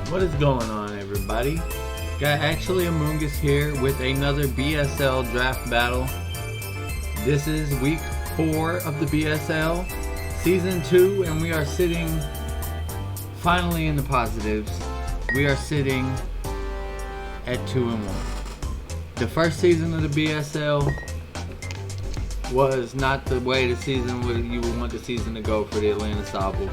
What is going on, everybody? Got actually Among Us here with another BSL draft battle. This is week 4 of the BSL season 2, and we are sitting finally in the positives. We are sitting at 2-1. The first season of the BSL was not the way the season you would want the season to go for the Atlanta Sobble.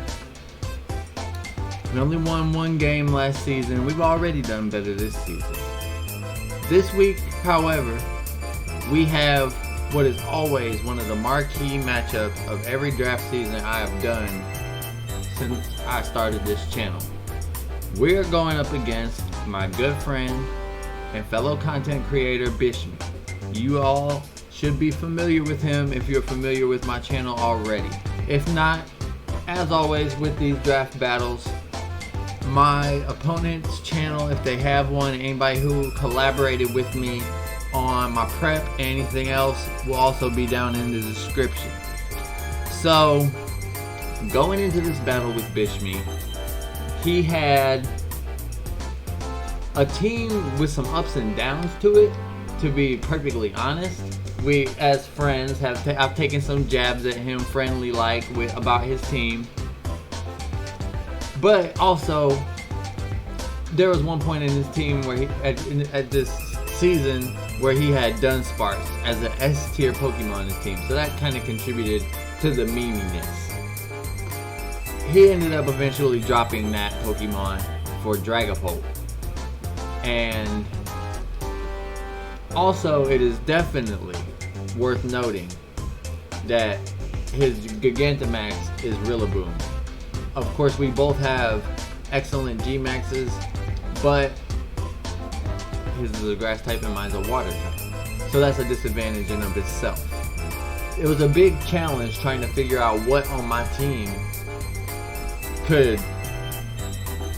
We only won one game last season. We've already done better this season. This week, however, we have what is always one of the marquee matchups of every draft season I have done since I started this channel. We are going up against my good friend and fellow content creator, Bishmi. You all should be familiar with him if you're familiar with my channel already. If not, as always with these draft battles, my opponent's channel, if they have one, anybody who collaborated with me on my prep, anything else, will also be down in the description. So, going into this battle with Bishmi, he had a team with some ups and downs to it, to be perfectly honest. We, as friends, I've taken some jabs at him, friendly like, about his team. But also, there was one point in his team where he, at this season, where he had Dunsparce as an S tier Pokemon in his team. So that kind of contributed to the memeiness. He ended up eventually dropping that Pokemon for Dragapult. And also, it is definitely worth noting that his Gigantamax is Rillaboom. Of course, we both have excellent G-Maxes, but his is a grass type and mine's a water type. So that's a disadvantage in of itself. It was a big challenge trying to figure out what on my team could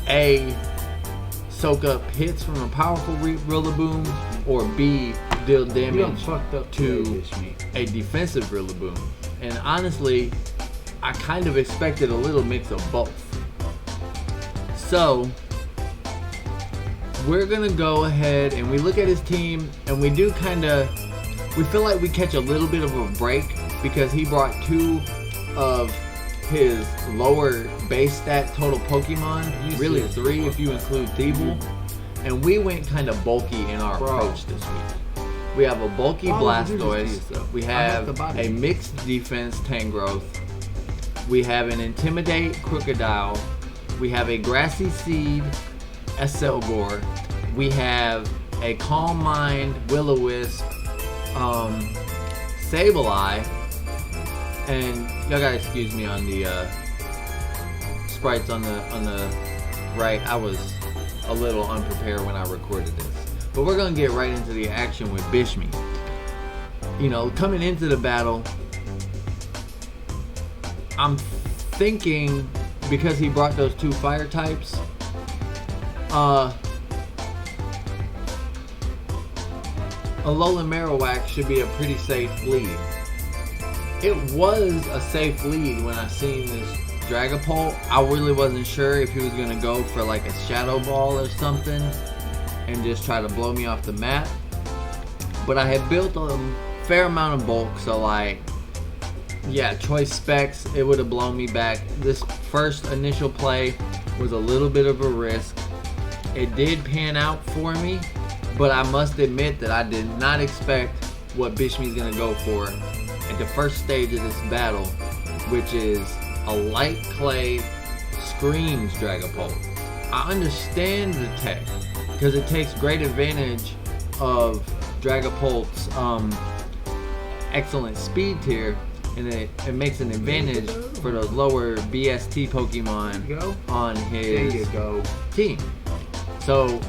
A, soak up hits from a powerful Rillaboom, or B, deal damage to a defensive Rillaboom. And honestly, I kind of expected a little mix of both. So, we're gonna go ahead and we look at his team, and we do we feel like we catch a little bit of a break because he brought 2 of his lower base stat total Pokemon, really 3 if you include Thievul, and we went kind of bulky in our approach this week. We have a bulky Blastoise, we have a mixed defense Tangrowth, we have an Intimidate Crocodile, we have a Grassy Seed Esselgore, we have a Calm Mind Will-O-Wisp Sableye, and y'all gotta excuse me on the sprites on the right. I was a little unprepared when I recorded this, but we're gonna get right into the action with Bishmi. You know, coming into the battle, I'm thinking, because he brought those 2 fire types, Alolan Marowak should be a pretty safe lead. It was a safe lead when I seen this Dragapult. I really wasn't sure if he was gonna go for like a Shadow Ball or something and just try to blow me off the map. But I had built a fair amount of bulk, so like, yeah, choice specs, it would have blown me back. This first initial play was a little bit of a risk. It did pan out for me, but I must admit that I did not expect what Bishmi's gonna go for at the first stage of this battle, which is a light clay Screams Dragapult. I understand the tech, because it takes great advantage of Dragapult's excellent speed tier, and it makes an advantage for those lower BST Pokemon on his team. So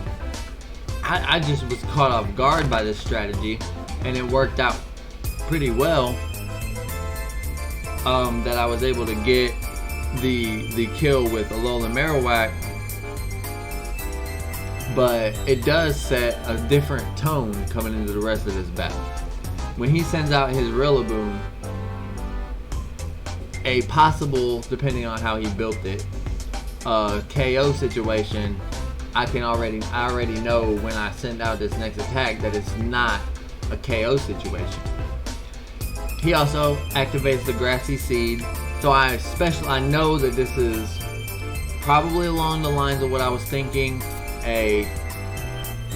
I just was caught off guard by this strategy, and it worked out pretty well, that I was able to get the kill with Alolan Marowak. But it does set a different tone coming into the rest of this battle. When he sends out his Rillaboom, a possible, depending on how he built it, KO situation I already know when I send out this next attack that it's not a KO situation. He also activates the Grassy Seed, so I know that this is probably along the lines of what I was thinking,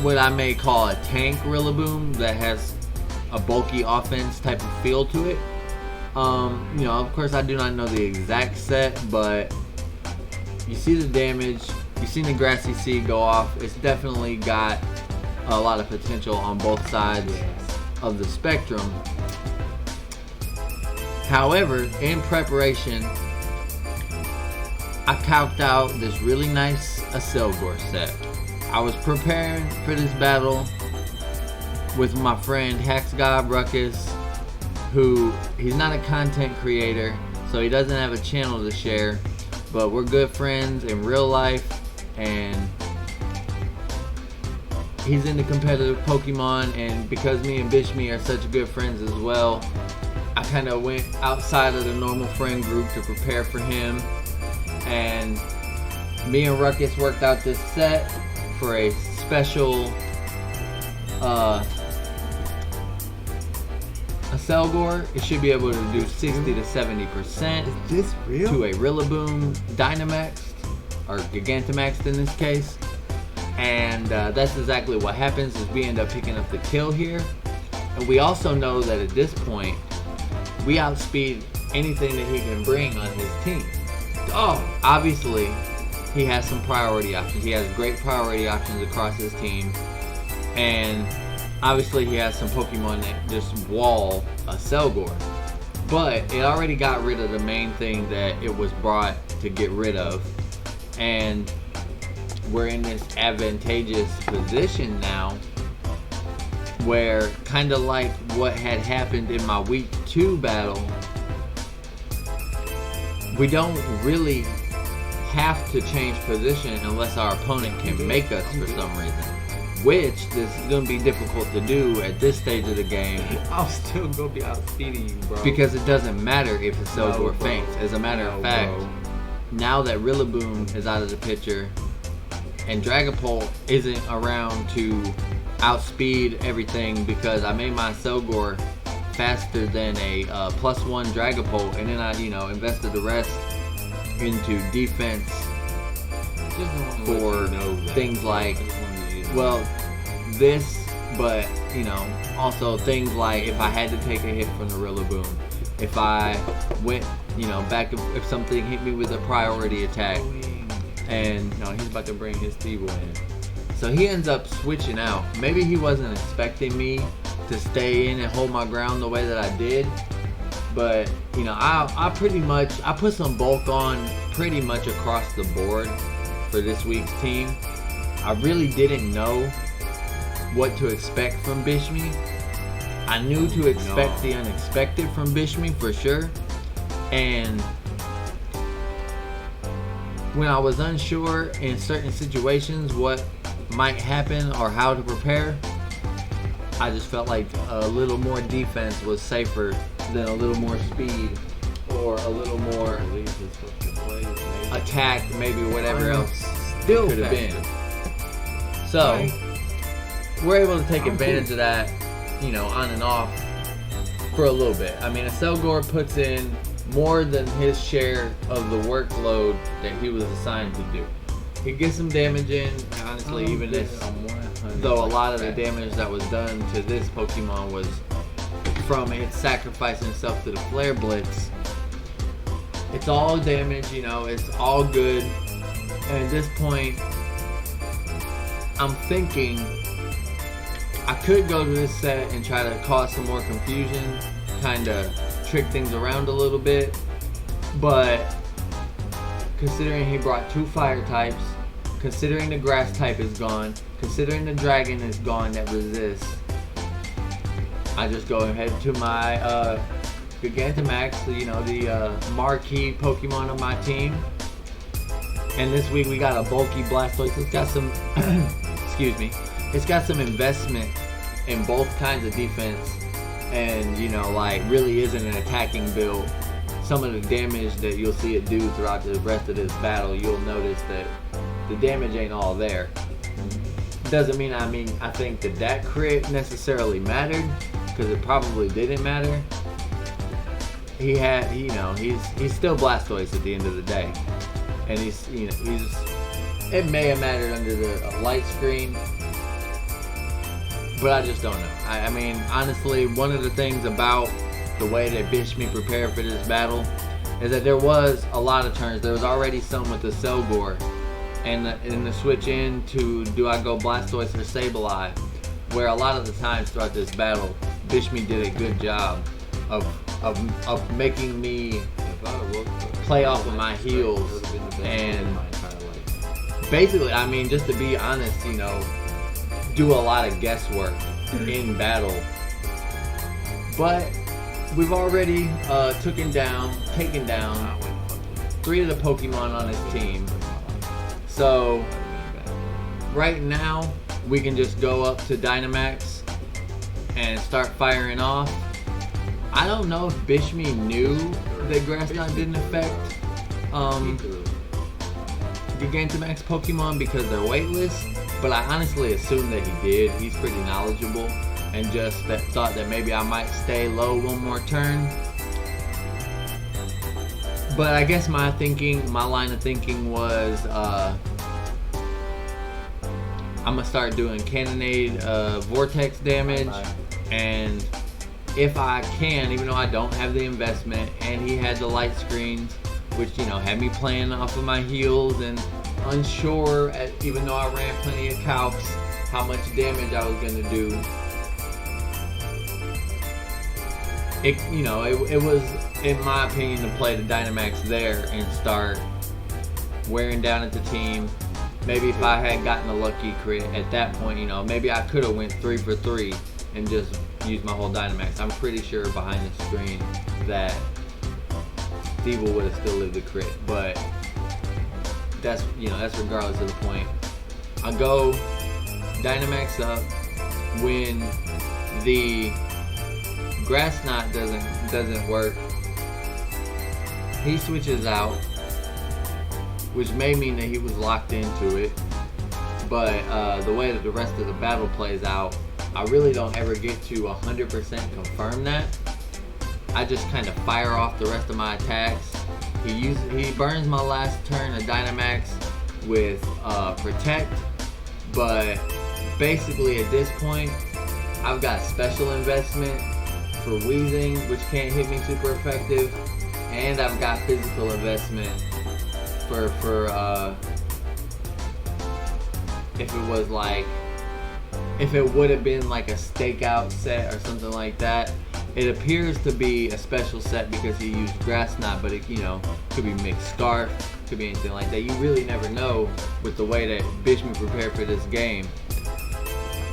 what I may call a tank Rillaboom that has a bulky offense type of feel to it. Of course I do not know the exact set, but you see the damage, you've seen the Grassy Seed go off. It's definitely got a lot of potential on both sides of the spectrum. However, in preparation, I calced out this really nice Aselgor set. I was preparing for this battle with my friend Haxgob Ruckus, who he's not a content creator, so he doesn't have a channel to share, but we're good friends in real life, and he's into competitive Pokemon, and because me and Bishmi are such good friends as well, I kind of went outside of the normal friend group to prepare for him, and me and Ruckus worked out this set for a special Aselgor. It should be able to do 60 to 70% Is this real? to a Rillaboom Dynamaxed, or Gigantamaxed in this case. And that's exactly what happens, is we end up picking up the kill here. And we also know that at this point, we outspeed anything that he can bring on his team. Obviously, he has some priority options. He has great priority options across his team. And obviously he has some Pokemon that just wall Aselgor. But it already got rid of the main thing that it was brought to get rid of. And we're in this advantageous position now where, kind of like what had happened in my week 2 battle, we don't really have to change position unless our opponent can make us for some reason, which this is going to be difficult to do at this stage of the game. I'm still going to be outspeeding you, bro. Because it doesn't matter if Aselgor faints. As a matter of fact, now that Rillaboom is out of the picture and Dragapult isn't around to outspeed everything, because I made my Aselgor faster than a +1 Dragapult, and then I invested the rest into defense for things like, this, but also things like if I had to take a hit from the Rillaboom, if I went back, if something hit me with a priority attack, and he's about to bring his T-Boy in. So he ends up switching out. Maybe he wasn't expecting me to stay in and hold my ground the way that I did, but I put some bulk on pretty much across the board for this week's team. I really didn't know what to expect from Bishmi. I knew to expect the unexpected from Bishmi for sure, and when I was unsure in certain situations what might happen or how to prepare, I just felt like a little more defense was safer than a little more speed or a little more attack, maybe whatever else still could have been. So we're able to take advantage of that, on and off for a little bit. I mean, Aselgor puts in more than his share of the workload that he was assigned to do. He gets some damage in, honestly, though a lot of the damage that was done to this Pokemon was from it sacrificing itself to the Flare Blitz. It's all damage, it's all good. And at this point, I'm thinking I could go to this set and try to cause some more confusion, kind of trick things around a little bit, but considering he brought 2 fire types, considering the grass type is gone, considering the dragon is gone that resists, I just go ahead to my Gigantamax, the marquee Pokemon of my team. And this week we got a bulky Blastoise. It's got some, excuse me, it's got some investment in both kinds of defense, and really isn't an attacking build. Some of the damage that you'll see it do throughout the rest of this battle, you'll notice that the damage ain't all there. doesn't mean I think that crit necessarily mattered, because it probably didn't matter. He's still Blastoise at the end of the day, and it may have mattered under the light screen, but I just don't know. I mean, honestly, one of the things about the way that Bishme prepared for this battle is that there was a lot of turns. There was already some with the Selgore, and the switch into do I go Blastoise or Sableye, where a lot of the times throughout this battle, Bishme did a good job of making me play off of my heels, and basically, I mean, just to be honest, do a lot of guesswork in battle. But we've already taken down 3 of the Pokemon on his team. So right now we can just go up to Dynamax and start firing off. I don't know if Bishme knew that Grass Knot didn't affect Gigantamax Pokemon because they're weightless, but I honestly assume that he did. He's pretty knowledgeable, and just thought that maybe I might stay low one more turn. But I guess my line of thinking was I'm gonna start doing Cannonade Vortex damage, and if I can, even though I don't have the investment, and he had the light screens, which had me playing off of my heels and unsure, even though I ran plenty of calcs, how much damage I was gonna do. It was, in my opinion, to play the Dynamax there and start wearing down at the team. Maybe if I had gotten a lucky crit at that point, maybe I could have went 3 for 3 and just used my whole Dynamax. I'm pretty sure behind the screen that Sobble would have still lived the crit, but that's regardless of the point. I go Dynamax up when the Grass Knot doesn't work. He switches out, which may mean that he was locked into it, but the way that the rest of the battle plays out, I really don't ever get to 100% confirm that. I just kind of fire off the rest of my attacks. He burns my last turn of Dynamax with Protect, but basically at this point, I've got special investment for Wheezing, which can't hit me super effective, and I've got physical investment for if it would have been like a stakeout set or something like that. It appears to be a special set because he used Grass Knot, but it could be mixed Scarf, could be anything like that. You really never know with the way that Bishme prepared for this game.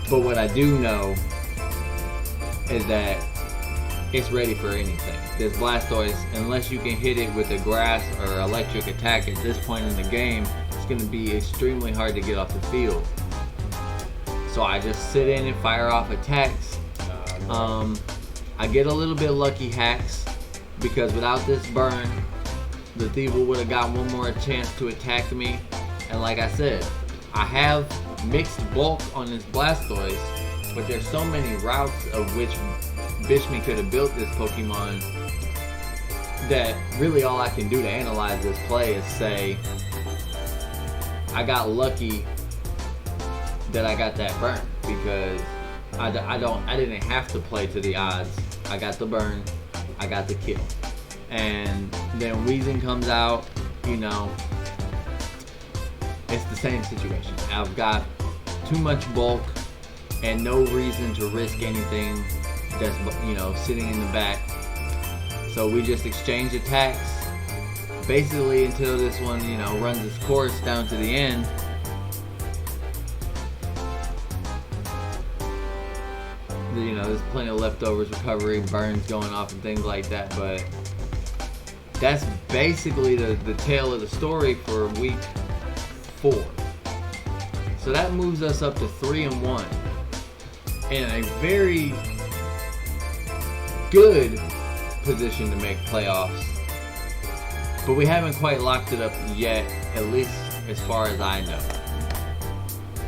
But what I do know is that it's ready for anything. This Blastoise, unless you can hit it with a grass or electric attack at this point in the game, it's going to be extremely hard to get off the field. So I just sit in and fire off attacks. I get a little bit lucky hacks because without this burn, the Sobble would have got one more chance to attack me. And like I said, I have mixed bulk on this Blastoise, but there's so many routes of which Bishme could have built this Pokemon that really all I can do to analyze this play is say I got lucky that I got that burn, because I didn't have to play to the odds. I got the burn, I got the kill, and then Wheezing comes out. It's the same situation. I've got too much bulk and no reason to risk anything that's sitting in the back. So we just exchange attacks basically until this one runs its course down to the end. There's plenty of leftovers, recovery, burns going off and things like that, but that's basically the tale of the story for week 4. So that moves us up to 3-1 in a very good position to make playoffs, but we haven't quite locked it up yet, at least as far as I know.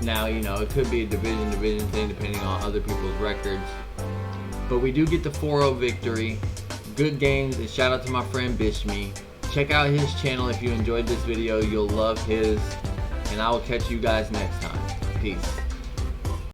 Now, you know, it could be a division thing depending on other people's records. But we do get the 4-0 victory. Good games, and shout out to my friend Bishme. Check out his channel if you enjoyed this video. You'll love his. And I will catch you guys next time. Peace.